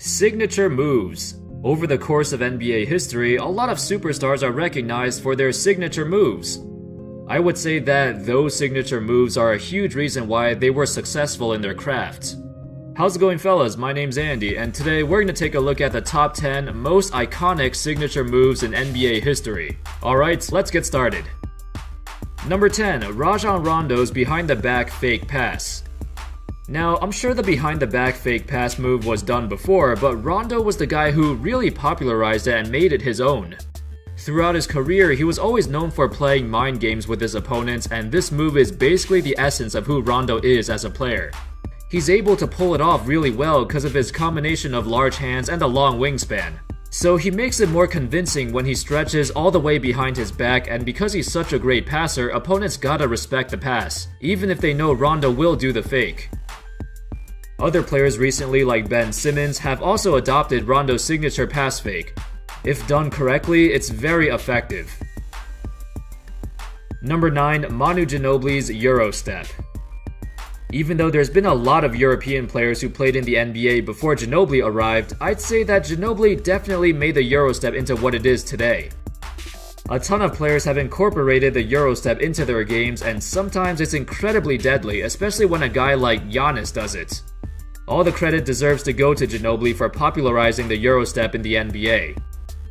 Signature moves. Over the course of NBA history, a lot of superstars are recognized for their signature moves. I would say that those signature moves are a huge reason why they were successful in their craft. How's it going, fellas? My name's Andy, and today we're going to take a look at the top 10 most iconic signature moves in NBA history. Alright, let's get started. Number 10. Rajon Rondo's behind the back fake pass. Now, I'm sure the behind the back fake pass move was done before, but Rondo was the guy who really popularized it and made it his own. Throughout his career, he was always known for playing mind games with his opponents, and this move is basically the essence of who Rondo is as a player. He's able to pull it off really well because of his combination of large hands and a long wingspan. So he makes it more convincing when he stretches all the way behind his back, and because he's such a great passer, opponents gotta respect the pass, even if they know Rondo will do the fake. Other players recently, like Ben Simmons, have also adopted Rondo's signature pass fake. If done correctly, it's very effective. Number 9. Manu Ginobili's Euro Step. Even though there's been a lot of European players who played in the NBA before Ginobili arrived, I'd say that Ginobili definitely made the Euro Step into what it is today. A ton of players have incorporated the Euro Step into their games, and sometimes it's incredibly deadly, especially when a guy like Giannis does it. All the credit deserves to go to Ginobili for popularizing the Euro Step in the NBA.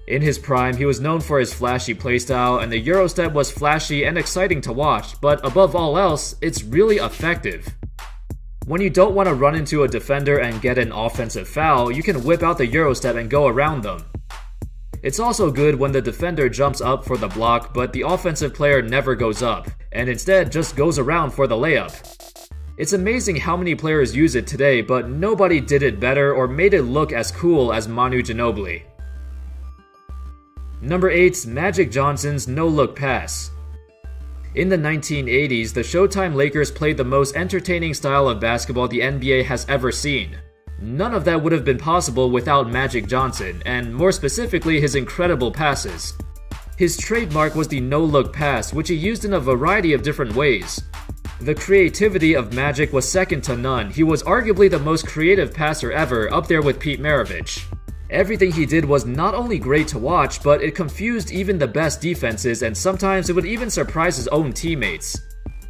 In his prime, he was known for his flashy playstyle, and the Euro Step was flashy and exciting to watch, but above all else, it's really effective. When you don't want to run into a defender and get an offensive foul, you can whip out the Euro Step and go around them. It's also good when the defender jumps up for the block, but the offensive player never goes up, and instead just goes around for the layup. It's amazing how many players use it today, but nobody did it better or made it look as cool as Manu Ginobili. Number 8. Magic Johnson's no-look pass. In the 1980s, the Showtime Lakers played the most entertaining style of basketball the NBA has ever seen. None of that would have been possible without Magic Johnson, and more specifically his incredible passes. His trademark was the no-look pass, which he used in a variety of different ways. The creativity of Magic was second to none. He was arguably the most creative passer ever, up there with Pete Maravich. Everything he did was not only great to watch, but it confused even the best defenses, and sometimes it would even surprise his own teammates.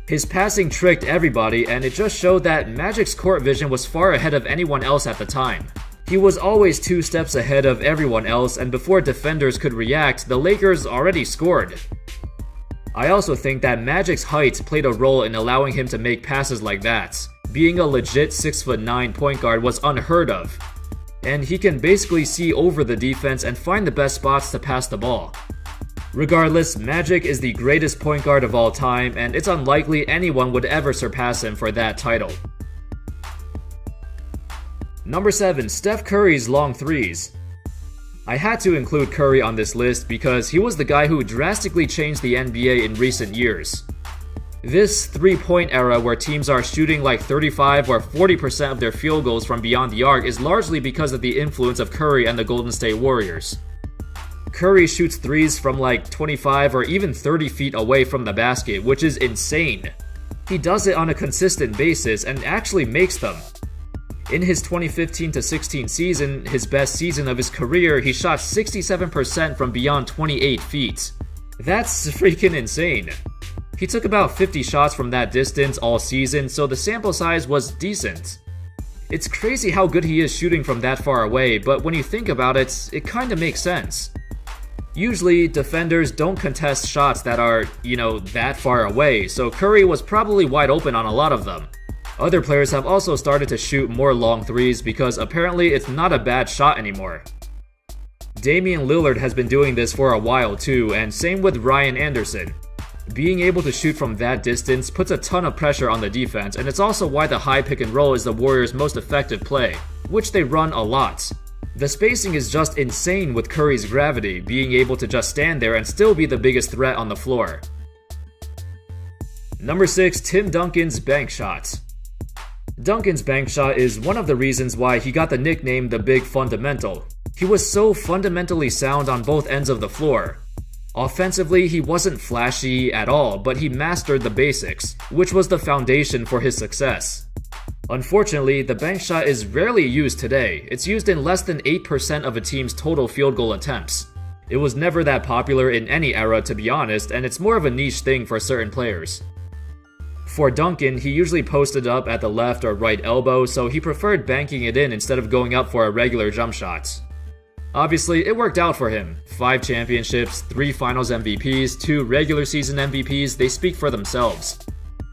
His passing tricked everybody, and it just showed that Magic's court vision was far ahead of anyone else at the time. He was always 2 steps ahead of everyone else, and before defenders could react, the Lakers already scored. I also think that Magic's height played a role in allowing him to make passes like that. Being a legit 6'9" point guard was unheard of, and he can basically see over the defense and find the best spots to pass the ball. Regardless, Magic is the greatest point guard of all time, and it's unlikely anyone would ever surpass him for that title. Number 7. Steph Curry's long threes. I had to include Curry on this list because he was the guy who drastically changed the NBA in recent years. This three-point era where teams are shooting like 35 or 40% of their field goals from beyond the arc is largely because of the influence of Curry and the Golden State Warriors. Curry shoots threes from like 25 or even 30 feet away from the basket, which is insane. He does it on a consistent basis and actually makes them. In his 2015-16 season, his best season of his career, he shot 67% from beyond 28 feet. That's freaking insane. He took about 50 shots from that distance all season, so the sample size was decent. It's crazy how good he is shooting from that far away, but when you think about it, it kinda makes sense. Usually, defenders don't contest shots that are, that far away, so Curry was probably wide open on a lot of them. Other players have also started to shoot more long threes because apparently it's not a bad shot anymore. Damian Lillard has been doing this for a while too, and same with Ryan Anderson. Being able to shoot from that distance puts a ton of pressure on the defense, and it's also why the high pick and roll is the Warriors' most effective play, which they run a lot. The spacing is just insane with Curry's gravity, being able to just stand there and still be the biggest threat on the floor. Number 6. Tim Duncan's bank shot. Duncan's bank shot is one of the reasons why he got the nickname the Big Fundamental. He was so fundamentally sound on both ends of the floor. Offensively, he wasn't flashy at all, but he mastered the basics, which was the foundation for his success. Unfortunately, the bank shot is rarely used today. It's used in less than 8% of a team's total field goal attempts. It was never that popular in any era, to be honest, and it's more of a niche thing for certain players. For Duncan, he usually posted up at the left or right elbow, so he preferred banking it in instead of going up for a regular jump shot. Obviously, it worked out for him. 5 championships, 3 finals MVPs, 2 regular season MVPs, they speak for themselves.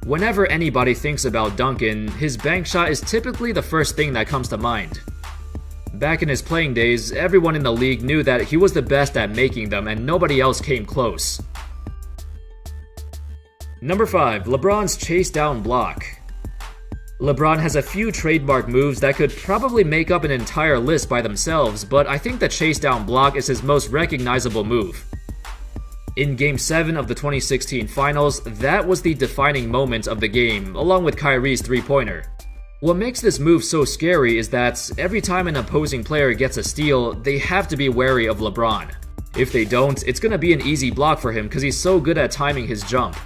Whenever anybody thinks about Duncan, his bank shot is typically the first thing that comes to mind. Back in his playing days, everyone in the league knew that he was the best at making them and nobody else came close. Number 5. LeBron's chase down block. LeBron has a few trademark moves that could probably make up an entire list by themselves, but I think the chase down block is his most recognizable move. In Game 7 of the 2016 Finals, that was the defining moment of the game, along with Kyrie's three-pointer. What makes this move so scary is that every time an opposing player gets a steal, they have to be wary of LeBron. If they don't, it's gonna be an easy block for him because he's so good at timing his jump.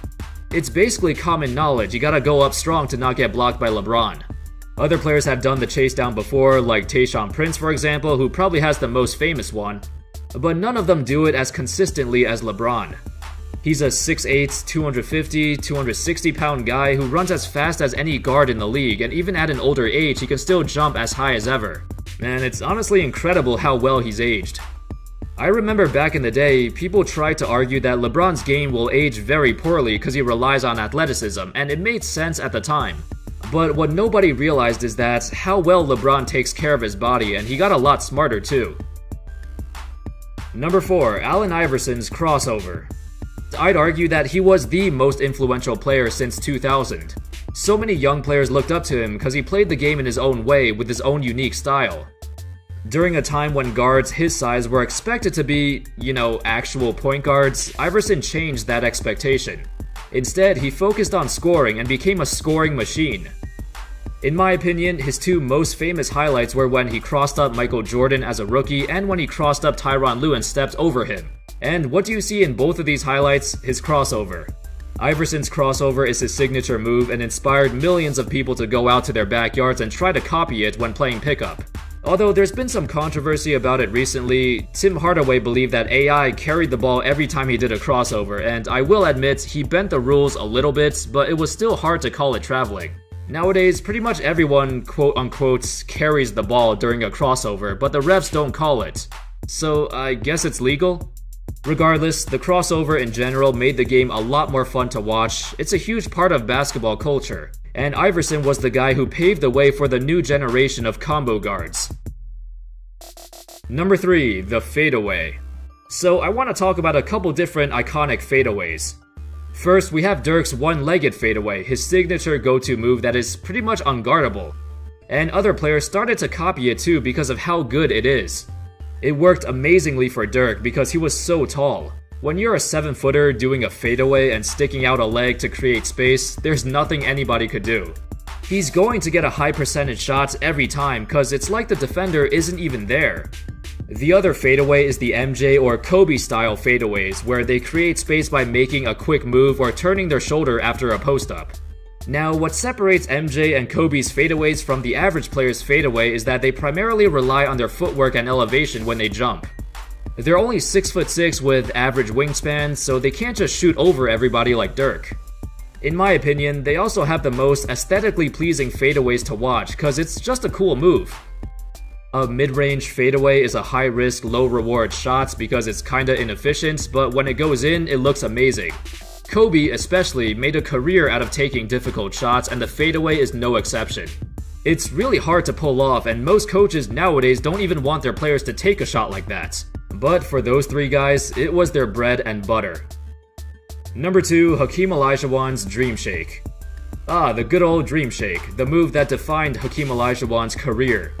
It's basically common knowledge, you gotta go up strong to not get blocked by LeBron. Other players have done the chase down before, like Tayshaun Prince for example, who probably has the most famous one, but none of them do it as consistently as LeBron. He's a 6'8", 250, 260 pound guy who runs as fast as any guard in the league, and even at an older age he can still jump as high as ever. Man, it's honestly incredible how well he's aged. I remember back in the day, people tried to argue that LeBron's game will age very poorly because he relies on athleticism, and it made sense at the time. But what nobody realized is that how well LeBron takes care of his body, and he got a lot smarter too. Number 4. Allen Iverson's crossover. I'd argue that he was the most influential player since 2000. So many young players looked up to him because he played the game in his own way with his own unique style. During a time when guards his size were expected to be, actual point guards, Iverson changed that expectation. Instead, he focused on scoring and became a scoring machine. In my opinion, his 2 most famous highlights were when he crossed up Michael Jordan as a rookie and when he crossed up Tyronn Lue and stepped over him. And what do you see in both of these highlights? His crossover. Iverson's crossover is his signature move and inspired millions of people to go out to their backyards and try to copy it when playing pickup. Although there's been some controversy about it recently, Tim Hardaway believed that AI carried the ball every time he did a crossover, and I will admit he bent the rules a little bit, but it was still hard to call it traveling. Nowadays, pretty much everyone quote-unquote carries the ball during a crossover, but the refs don't call it. So I guess it's legal? Regardless, the crossover in general made the game a lot more fun to watch. It's a huge part of basketball culture, and Iverson was the guy who paved the way for the new generation of combo guards. Number 3. The fadeaway. So I want to talk about a couple different iconic fadeaways. First, we have Dirk's one-legged fadeaway, his signature go-to move that is pretty much unguardable. And other players started to copy it too because of how good it is. It worked amazingly for Dirk because he was so tall. When you're a 7-footer doing a fadeaway and sticking out a leg to create space, there's nothing anybody could do. He's going to get a high percentage shots every time because it's like the defender isn't even there. The other fadeaway is the MJ or Kobe style fadeaways, where they create space by making a quick move or turning their shoulder after a post-up. Now, what separates MJ and Kobe's fadeaways from the average player's fadeaway is that they primarily rely on their footwork and elevation when they jump. They're only 6'6" with average wingspan, so they can't just shoot over everybody like Dirk. In my opinion, they also have the most aesthetically pleasing fadeaways to watch because it's just a cool move. A mid-range fadeaway is a high-risk, low-reward shot because it's kinda inefficient, but when it goes in, it looks amazing. Kobe, especially, made a career out of taking difficult shots, and the fadeaway is no exception. It's really hard to pull off, and most coaches nowadays don't even want their players to take a shot like that. But for those 3 guys, it was their bread and butter. Number 2, Hakeem Olajuwon's Dream Shake. The good old Dream Shake, the move that defined Hakeem Olajuwon's career.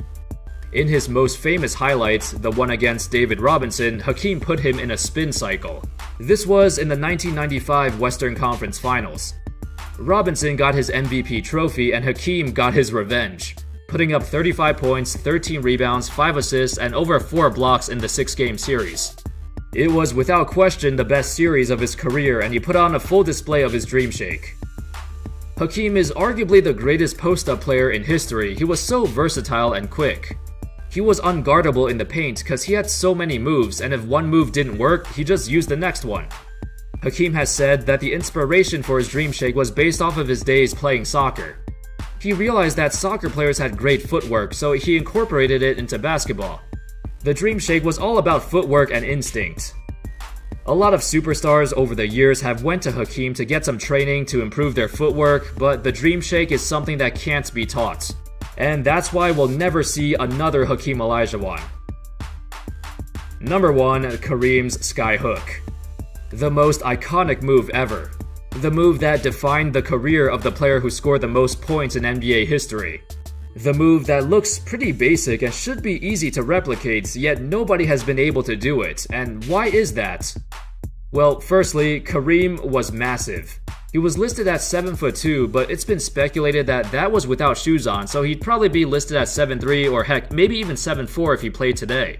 In his most famous highlights, the one against David Robinson, Hakeem put him in a spin cycle. This was in the 1995 Western Conference Finals. Robinson got his MVP trophy and Hakeem got his revenge, putting up 35 points, 13 rebounds, 5 assists, and over 4 blocks in the 6-game series. It was without question the best series of his career, and he put on a full display of his Dream Shake. Hakeem is arguably the greatest post-up player in history. He was so versatile and quick. He was unguardable in the paint because he had so many moves, and if one move didn't work, he just used the next one. Hakeem has said that the inspiration for his Dream Shake was based off of his days playing soccer. He realized that soccer players had great footwork, so he incorporated it into basketball. The Dream Shake was all about footwork and instinct. A lot of superstars over the years have went to Hakeem to get some training to improve their footwork, but the Dream Shake is something that can't be taught. And that's why we'll never see another Hakeem Olajuwon. Number 1. Kareem's Skyhook. The most iconic move ever. The move that defined the career of the player who scored the most points in NBA history. The move that looks pretty basic and should be easy to replicate, yet nobody has been able to do it. And why is that? Well, firstly, Kareem was massive. He was listed at 7'2", but it's been speculated that that was without shoes on, so he'd probably be listed at 7'3", or heck, maybe even 7'4" if he played today.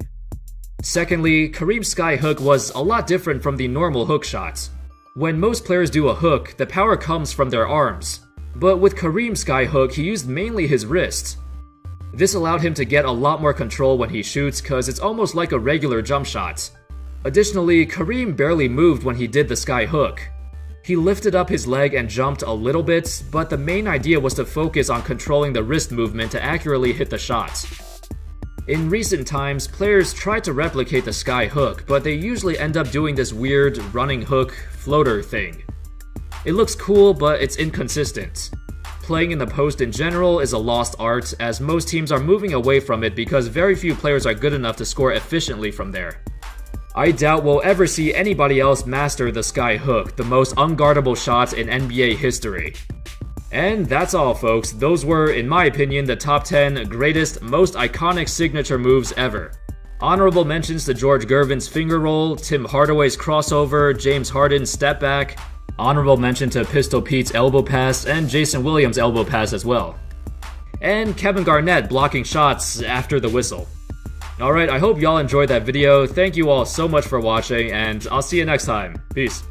Secondly, Kareem's Skyhook was a lot different from the normal hook shots. When most players do a hook, the power comes from their arms. But with Kareem's Skyhook, he used mainly his wrist. This allowed him to get a lot more control when he shoots, cause it's almost like a regular jump shot. Additionally, Kareem barely moved when he did the Skyhook. He lifted up his leg and jumped a little bit, but the main idea was to focus on controlling the wrist movement to accurately hit the shot. In recent times, players try to replicate the Skyhook, but they usually end up doing this weird running hook floater thing. It looks cool, but it's inconsistent. Playing in the post in general is a lost art, as most teams are moving away from it because very few players are good enough to score efficiently from there. I doubt we'll ever see anybody else master the Skyhook, the most unguardable shot in NBA history. And that's all, folks. Those were, in my opinion, the top 10 greatest, most iconic signature moves ever. Honorable mentions to George Gervin's finger roll, Tim Hardaway's crossover, James Harden's step back. Honorable mention to Pistol Pete's elbow pass, and Jason Williams' elbow pass as well. And Kevin Garnett blocking shots after the whistle. Alright, I hope y'all enjoyed that video. Thank you all so much for watching, and I'll see you next time. Peace.